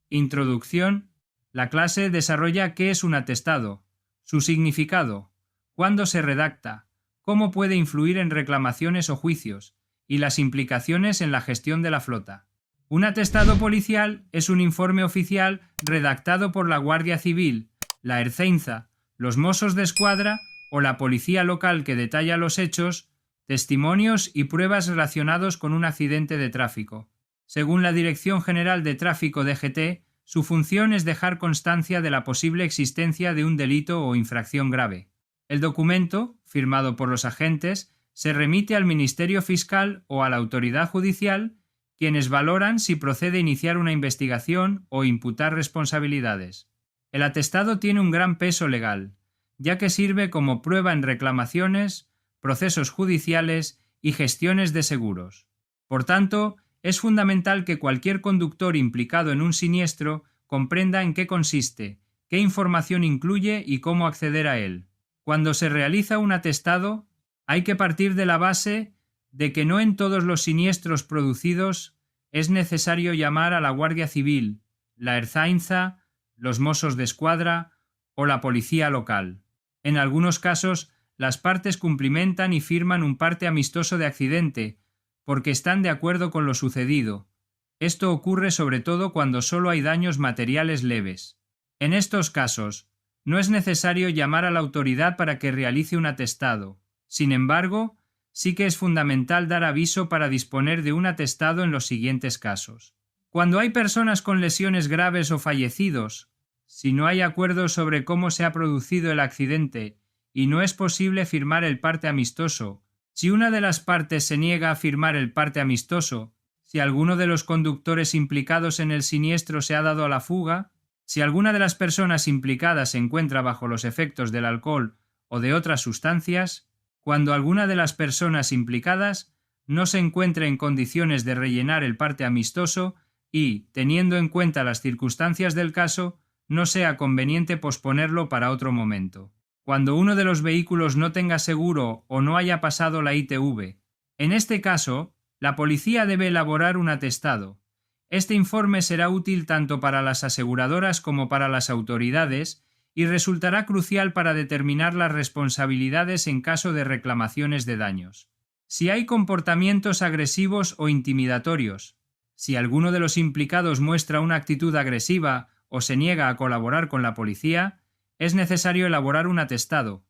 Introducción. La clase desarrolla qué es un atestado, su significado, cuándo se redacta, cómo puede influir en reclamaciones o juicios, y las implicaciones en la gestión de la flota. Un atestado policial es un informe oficial redactado por la Guardia Civil, la Ertzaintza, los Mossos d'Esquadra o la policía local que detalla los hechos, testimonios y pruebas relacionados con un accidente de tráfico. Según la Dirección General de Tráfico DGT, su función es dejar constancia de la posible existencia de un delito o infracción grave. El documento, firmado por los agentes, se remite al Ministerio Fiscal o a la autoridad judicial, quienes valoran si procede iniciar una investigación o imputar responsabilidades. El atestado tiene un gran peso legal, ya que sirve como prueba en reclamaciones, procesos judiciales y gestiones de seguros. Por tanto, es fundamental que cualquier conductor implicado en un siniestro comprenda en qué consiste, qué información incluye y cómo acceder a él. Cuando se realiza un atestado, hay que partir de la base de que no en todos los siniestros producidos es necesario llamar a la Guardia Civil, la Ertzaintza, los Mossos d'Esquadra o la policía local. En algunos casos, las partes cumplimentan y firman un parte amistoso de accidente, porque están de acuerdo con lo sucedido. Esto ocurre sobre todo cuando solo hay daños materiales leves. En estos casos, no es necesario llamar a la autoridad para que realice un atestado. Sin embargo, sí que es fundamental dar aviso para disponer de un atestado en los siguientes casos. Cuando hay personas con lesiones graves o fallecidos, si no hay acuerdo sobre cómo se ha producido el accidente y no es posible firmar el parte amistoso, si una de las partes se niega a firmar el parte amistoso, si alguno de los conductores implicados en el siniestro se ha dado a la fuga, si alguna de las personas implicadas se encuentra bajo los efectos del alcohol o de otras sustancias, cuando alguna de las personas implicadas no se encuentre en condiciones de rellenar el parte amistoso y, teniendo en cuenta las circunstancias del caso, no sea conveniente posponerlo para otro momento. Cuando uno de los vehículos no tenga seguro o no haya pasado la ITV. En este caso, la policía debe elaborar un atestado. Este informe será útil tanto para las aseguradoras como para las autoridades y resultará crucial para determinar las responsabilidades en caso de reclamaciones de daños. Si hay comportamientos agresivos o intimidatorios, si alguno de los implicados muestra una actitud agresiva o se niega a colaborar con la policía, es necesario elaborar un atestado.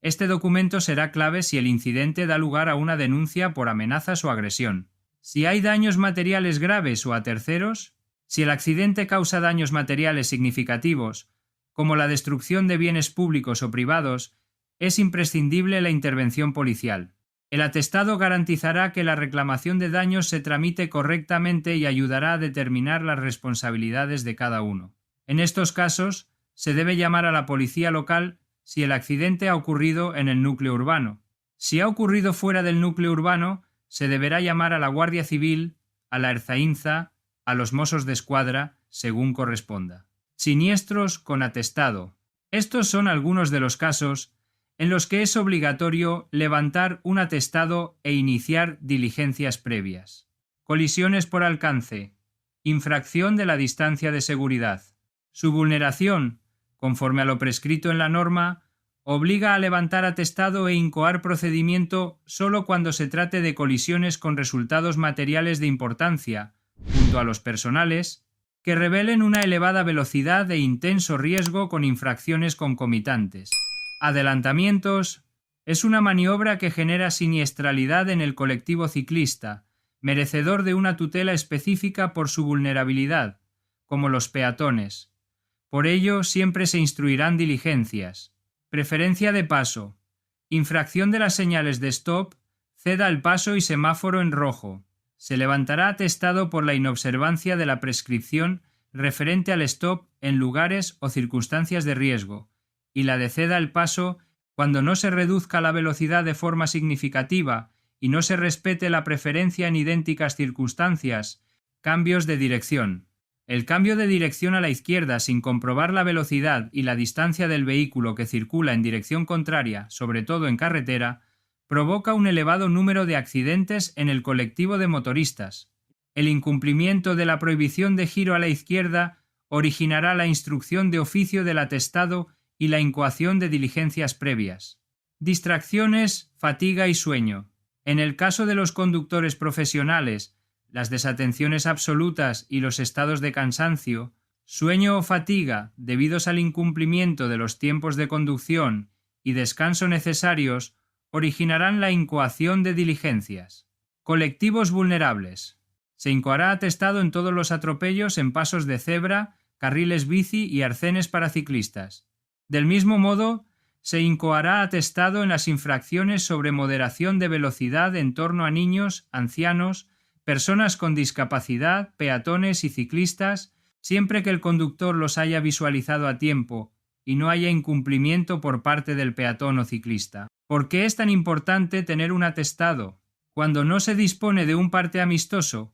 Este documento será clave si el incidente da lugar a una denuncia por amenazas o agresión. Si hay daños materiales graves o a terceros, si el accidente causa daños materiales significativos, como la destrucción de bienes públicos o privados, es imprescindible la intervención policial. El atestado garantizará que la reclamación de daños se tramite correctamente y ayudará a determinar las responsabilidades de cada uno. En estos casos, se debe llamar a la policía local si el accidente ha ocurrido en el núcleo urbano. Si ha ocurrido fuera del núcleo urbano, se deberá llamar a la Guardia Civil, a la Ertzaintza, a los Mossos d'Esquadra, según corresponda. Siniestros con atestado. Estos son algunos de los casos en los que es obligatorio levantar un atestado e iniciar diligencias previas. Colisiones por alcance. Infracción de la distancia de seguridad. Su vulneración, conforme a lo prescrito en la norma, obliga a levantar atestado e incoar procedimiento solo cuando se trate de colisiones con resultados materiales de importancia, junto a los personales, que revelen una elevada velocidad e intenso riesgo con infracciones concomitantes. Adelantamientos. Es una maniobra que genera siniestralidad en el colectivo ciclista, merecedor de una tutela específica por su vulnerabilidad, como los peatones. Por ello, siempre se instruirán diligencias. Preferencia de paso. Infracción de las señales de stop, ceda el paso y semáforo en rojo. Se levantará atestado por la inobservancia de la prescripción referente al stop en lugares o circunstancias de riesgo, y la de ceda el paso cuando no se reduzca la velocidad de forma significativa y no se respete la preferencia en idénticas circunstancias. Cambios de dirección. El cambio de dirección a la izquierda sin comprobar la velocidad y la distancia del vehículo que circula en dirección contraria, sobre todo en carretera, provoca un elevado número de accidentes en el colectivo de motoristas. El incumplimiento de la prohibición de giro a la izquierda originará la instrucción de oficio del atestado y la incoación de diligencias previas. Distracciones, fatiga y sueño. En el caso de los conductores profesionales, las desatenciones absolutas y los estados de cansancio, sueño o fatiga debidos al incumplimiento de los tiempos de conducción y descanso necesarios originarán la incoación de diligencias. Colectivos vulnerables. Se incoará atestado en todos los atropellos en pasos de cebra, carriles bici y arcenes para ciclistas. Del mismo modo, se incoará atestado en las infracciones sobre moderación de velocidad en torno a niños, ancianos, personas con discapacidad, peatones y ciclistas, siempre que el conductor los haya visualizado a tiempo y no haya incumplimiento por parte del peatón o ciclista. ¿Por qué es tan importante tener un atestado? Cuando no se dispone de un parte amistoso,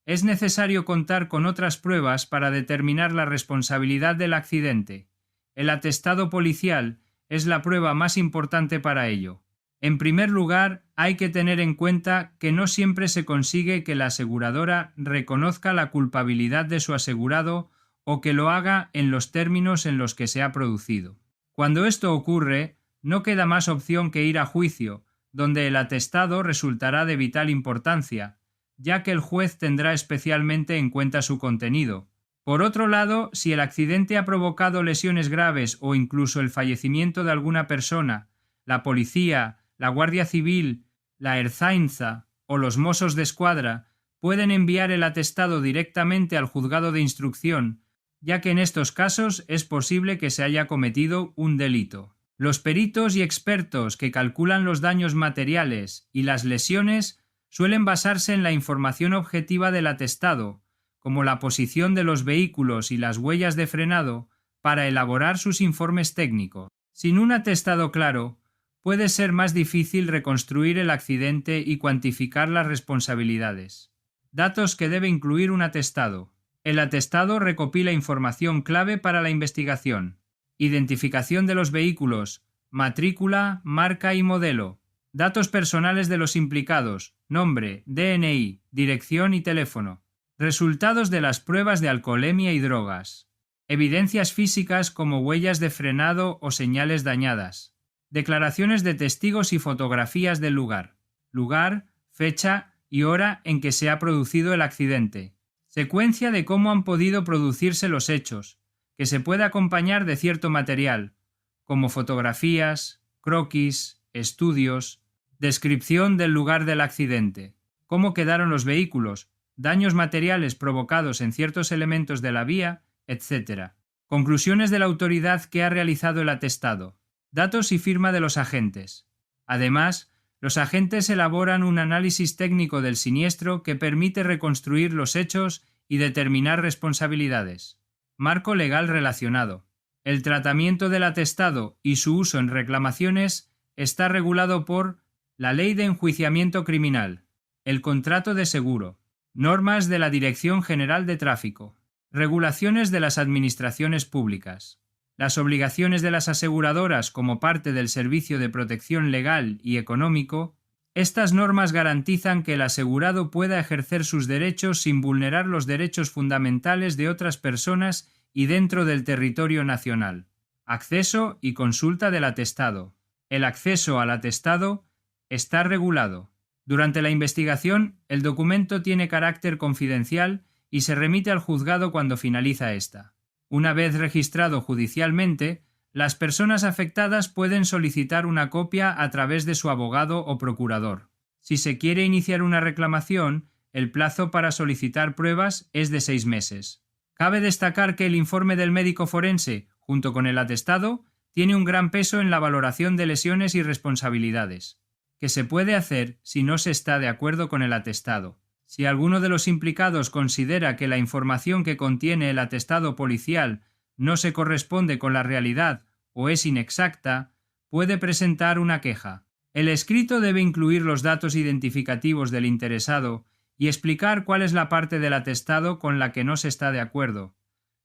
es necesario contar con otras pruebas para determinar la responsabilidad del accidente. El atestado policial es la prueba más importante para ello. En primer lugar, hay que tener en cuenta que no siempre se consigue que la aseguradora reconozca la culpabilidad de su asegurado o que lo haga en los términos en los que se ha producido. Cuando esto ocurre, no queda más opción que ir a juicio, donde el atestado resultará de vital importancia, ya que el juez tendrá especialmente en cuenta su contenido. Por otro lado, si el accidente ha provocado lesiones graves o incluso el fallecimiento de alguna persona, la policía, la Guardia Civil, la Ertzaintza o los Mossos d'Esquadra pueden enviar el atestado directamente al juzgado de instrucción, ya que en estos casos es posible que se haya cometido un delito. Los peritos y expertos que calculan los daños materiales y las lesiones suelen basarse en la información objetiva del atestado, como la posición de los vehículos y las huellas de frenado, para elaborar sus informes técnicos. Sin un atestado claro, puede ser más difícil reconstruir el accidente y cuantificar las responsabilidades. Datos que debe incluir un atestado. El atestado recopila información clave para la investigación. Identificación de los vehículos, matrícula, marca y modelo. Datos personales de los implicados, nombre, DNI, dirección y teléfono. Resultados de las pruebas de alcoholemia y drogas. Evidencias físicas como huellas de frenado o señales dañadas. Declaraciones de testigos y fotografías del lugar. Lugar, fecha y hora en que se ha producido el accidente. Secuencia de cómo han podido producirse los hechos, que se puede acompañar de cierto material, como fotografías, croquis, estudios. Descripción del lugar del accidente. Cómo quedaron los vehículos, daños materiales provocados en ciertos elementos de la vía, etc. Conclusiones de la autoridad que ha realizado el atestado. Datos y firma de los agentes. Además, los agentes elaboran un análisis técnico del siniestro que permite reconstruir los hechos y determinar responsabilidades. Marco legal relacionado. El tratamiento del atestado y su uso en reclamaciones está regulado por la Ley de Enjuiciamiento Criminal, el contrato de seguro, normas de la Dirección General de Tráfico, regulaciones de las administraciones públicas, las obligaciones de las aseguradoras como parte del servicio de protección legal y económico. Estas normas garantizan que el asegurado pueda ejercer sus derechos sin vulnerar los derechos fundamentales de otras personas y dentro del territorio nacional. Acceso y consulta del atestado. El acceso al atestado está regulado. Durante la investigación, el documento tiene carácter confidencial y se remite al juzgado cuando finaliza esta. Una vez registrado judicialmente, las personas afectadas pueden solicitar una copia a través de su abogado o procurador. Si se quiere iniciar una reclamación, el plazo para solicitar pruebas es de 6 meses. Cabe destacar que el informe del médico forense, junto con el atestado, tiene un gran peso en la valoración de lesiones y responsabilidades, que se puede hacer si no se está de acuerdo con el atestado. Si alguno de los implicados considera que la información que contiene el atestado policial no se corresponde con la realidad o es inexacta, puede presentar una queja. El escrito debe incluir los datos identificativos del interesado y explicar cuál es la parte del atestado con la que no se está de acuerdo.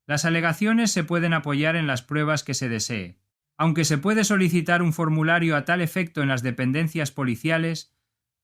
Las alegaciones se pueden apoyar en las pruebas que se desee. Aunque se puede solicitar un formulario a tal efecto en las dependencias policiales,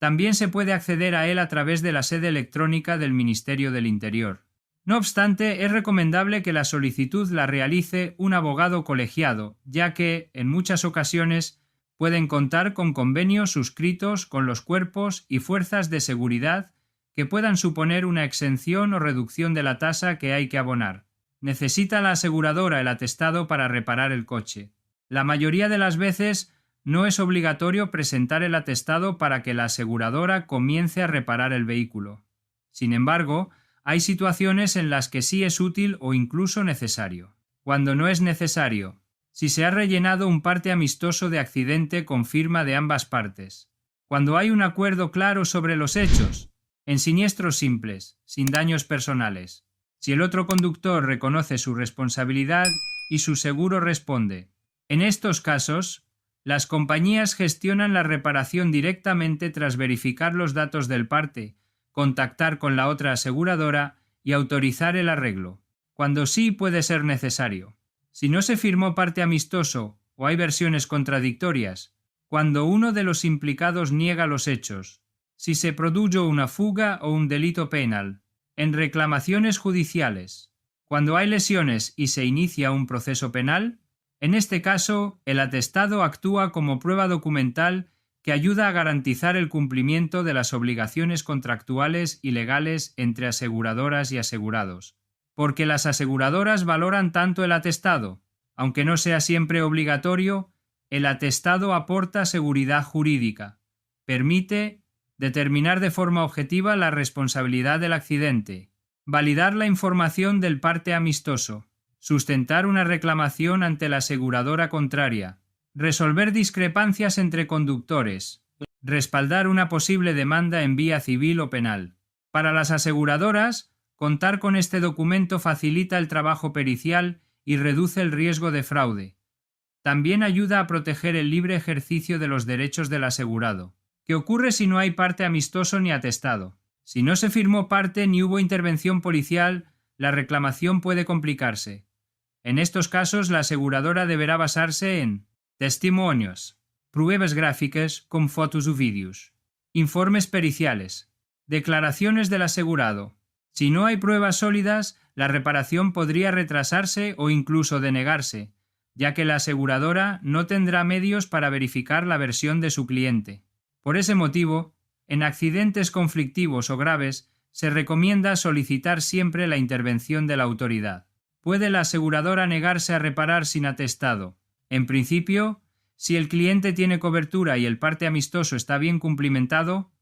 También se puede acceder a él a través de la sede electrónica del Ministerio del Interior. No obstante, es recomendable que la solicitud la realice un abogado colegiado, ya que, en muchas ocasiones, pueden contar con convenios suscritos con los cuerpos y fuerzas de seguridad que puedan suponer una exención o reducción de la tasa que hay que abonar. Necesita la aseguradora el atestado para reparar el coche. La mayoría de las veces no es obligatorio presentar el atestado para que la aseguradora comience a reparar el vehículo. Sin embargo, hay situaciones en las que sí es útil o incluso necesario. Cuando no es necesario, si se ha rellenado un parte amistoso de accidente con firma de ambas partes. Cuando hay un acuerdo claro sobre los hechos, en siniestros simples, sin daños personales. Si el otro conductor reconoce su responsabilidad y su seguro responde. En estos casos, las compañías gestionan la reparación directamente tras verificar los datos del parte, contactar con la otra aseguradora y autorizar el arreglo, cuando sí puede ser necesario. Si no se firmó parte amistoso o hay versiones contradictorias, cuando uno de los implicados niega los hechos, si se produjo una fuga o un delito penal, en reclamaciones judiciales, cuando hay lesiones y se inicia un proceso penal, en este caso, el atestado actúa como prueba documental que ayuda a garantizar el cumplimiento de las obligaciones contractuales y legales entre aseguradoras y asegurados. Porque las aseguradoras valoran tanto el atestado, aunque no sea siempre obligatorio, el atestado aporta seguridad jurídica, permite determinar de forma objetiva la responsabilidad del accidente, validar la información del parte amistoso, sustentar una reclamación ante la aseguradora contraria, resolver discrepancias entre conductores, respaldar una posible demanda en vía civil o penal. Para las aseguradoras, contar con este documento facilita el trabajo pericial y reduce el riesgo de fraude. También ayuda a proteger el libre ejercicio de los derechos del asegurado. ¿Qué ocurre si no hay parte amistoso ni atestado? Si no se firmó parte ni hubo intervención policial, la reclamación puede complicarse. En estos casos, la aseguradora deberá basarse en testimonios, pruebas gráficas con fotos o vídeos, informes periciales, declaraciones del asegurado. Si no hay pruebas sólidas, la reparación podría retrasarse o incluso denegarse, ya que la aseguradora no tendrá medios para verificar la versión de su cliente. Por ese motivo, en accidentes conflictivos o graves, se recomienda solicitar siempre la intervención de la autoridad. ¿Puede la aseguradora negarse a reparar sin atestado? En principio, si el cliente tiene cobertura y el parte amistoso está bien cumplimentado,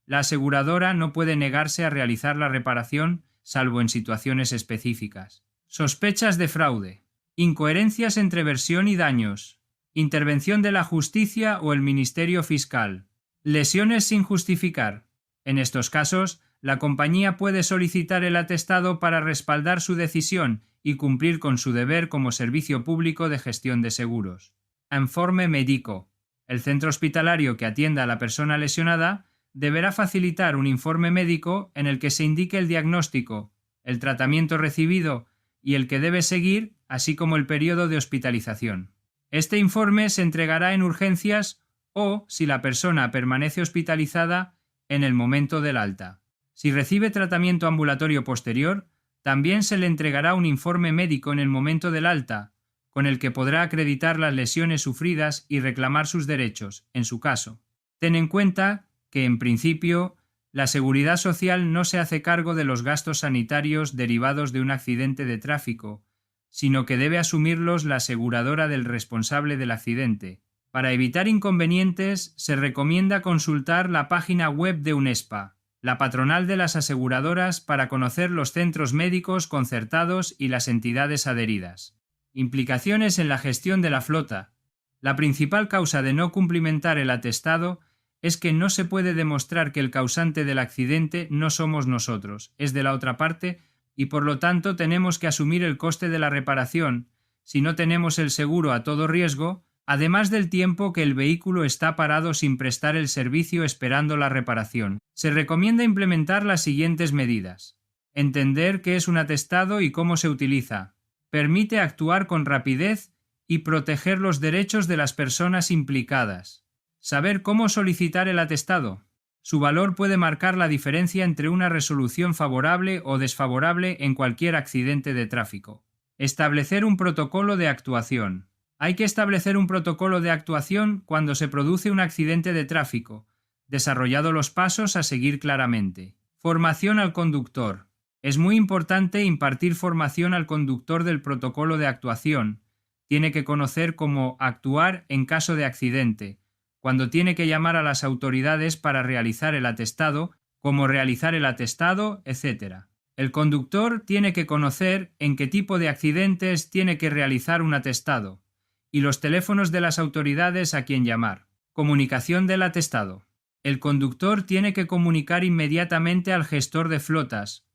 la aseguradora no puede negarse a realizar la reparación, salvo en situaciones específicas. Sospechas de fraude, incoherencias entre versión y daños, intervención de la justicia o el Ministerio Fiscal, lesiones sin justificar. En estos casos, la compañía puede solicitar el atestado para respaldar su decisión y cumplir con su deber como servicio público de gestión de seguros. Informe médico. El centro hospitalario que atienda a la persona lesionada deberá facilitar un informe médico en el que se indique el diagnóstico, el tratamiento recibido y el que debe seguir, así como el periodo de hospitalización. Este informe se entregará en urgencias o, si la persona permanece hospitalizada, en el momento del alta. Si recibe tratamiento ambulatorio posterior, también se le entregará un informe médico en el momento del alta, con el que podrá acreditar las lesiones sufridas y reclamar sus derechos, en su caso. Ten en cuenta que, en principio, la Seguridad Social no se hace cargo de los gastos sanitarios derivados de un accidente de tráfico, sino que debe asumirlos la aseguradora del responsable del accidente. Para evitar inconvenientes, se recomienda consultar la página web de UNESPA, la patronal de las aseguradoras, para conocer los centros médicos concertados y las entidades adheridas. Implicaciones en la gestión de la flota. La principal causa de no cumplimentar el atestado es que no se puede demostrar que el causante del accidente no somos nosotros, es de la otra parte, y por lo tanto tenemos que asumir el coste de la reparación si no tenemos el seguro a todo riesgo, además del tiempo que el vehículo está parado sin prestar el servicio esperando la reparación. Se recomienda implementar las siguientes medidas. Entender qué es un atestado y cómo se utiliza. Permite actuar con rapidez y proteger los derechos de las personas implicadas. Saber cómo solicitar el atestado. Su valor puede marcar la diferencia entre una resolución favorable o desfavorable en cualquier accidente de tráfico. Establecer un protocolo de actuación. Hay que establecer un protocolo de actuación cuando se produce un accidente de tráfico, desarrollado los pasos a seguir claramente. Formación al conductor. Es muy importante impartir formación al conductor del protocolo de actuación. Tiene que conocer cómo actuar en caso de accidente, cuando tiene que llamar a las autoridades para realizar el atestado, cómo realizar el atestado, etc. El conductor tiene que conocer en qué tipo de accidentes tiene que realizar un atestado y los teléfonos de las autoridades a quien llamar. Comunicación del atestado. El conductor tiene que comunicar inmediatamente al gestor de flotas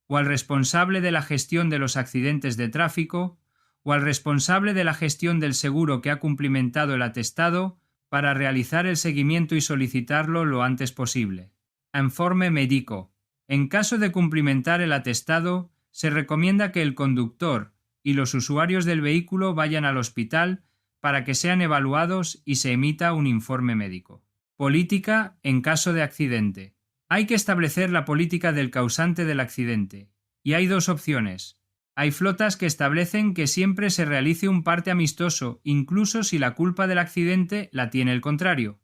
o al responsable de la gestión de los accidentes de tráfico o al responsable de la gestión del seguro que ha cumplimentado el atestado para realizar el seguimiento y solicitarlo lo antes posible. Informe médico. En caso de cumplimentar el atestado, se recomienda que el conductor y los usuarios del vehículo vayan al hospital para que sean evaluados y se emita un informe médico. Política en caso de accidente. Hay que establecer la política del causante del accidente, y hay dos opciones. Hay flotas que establecen que siempre se realice un parte amistoso, incluso si la culpa del accidente la tiene el contrario.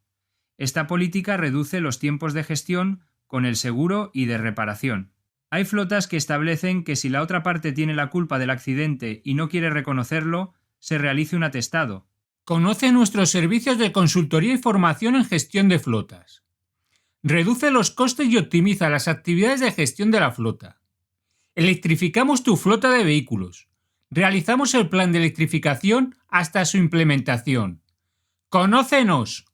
Esta política reduce los tiempos de gestión con el seguro y de reparación. Hay flotas que establecen que si la otra parte tiene la culpa del accidente y no quiere reconocerlo, se realice un atestado. Conoce nuestros servicios de consultoría y formación en gestión de flotas. Reduce los costes y optimiza las actividades de gestión de la flota. Electrificamos tu flota de vehículos. Realizamos el plan de electrificación hasta su implementación. ¡Conócenos!